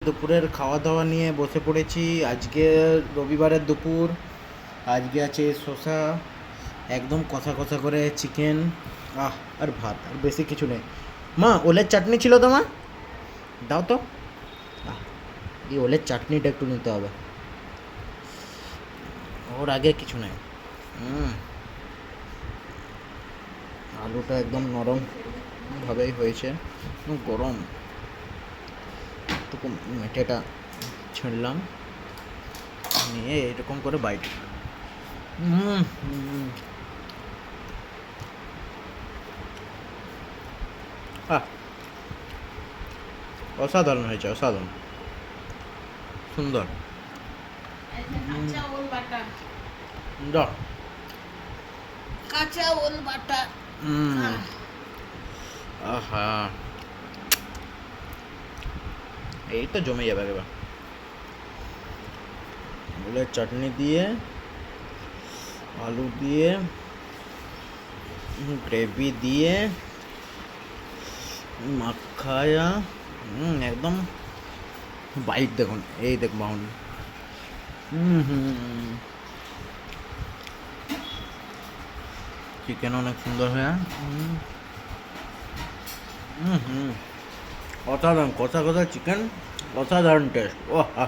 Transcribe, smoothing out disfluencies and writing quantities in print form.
দুপুরের খাওয়া দাওয়া নিয়ে বসে পড়েছি। আজকে রবিবারের দুপুর। আজকে আছে শসা, একদম কষা কষা করে চিকেন, আর ভাত, আর বেশি কিছু নেই। মা, ওলের চাটনি ছিল তো মা? দাও তো। এই ওলের চাটনিটা একটু নিতে হবে, ওর আগে কিছু নেই। আলুটা একদম নরম ভাবেই হয়েছে, গরম। একটু মেটেটা ছিঁড়লাম, নিয়ে এরকম করে বাইট। আহ অসাধারণ হয়েছে, অসাধারণ সুন্দর। দাও। কাঁচা ওল বাটা। আহা, এই তো জমে যাবে এবার। ওলের চাটনি দিয়ে, আলু দিয়ে, গ্রেভি দিয়ে মাখায়া, একদম বাইট দেখুন, এই দেখ বাউন। চিকেন অনেক সুন্দর হয়ে, অসাধারণ কষা কষা চিকেন, অসাধারণ টেস্ট। ও হা হা।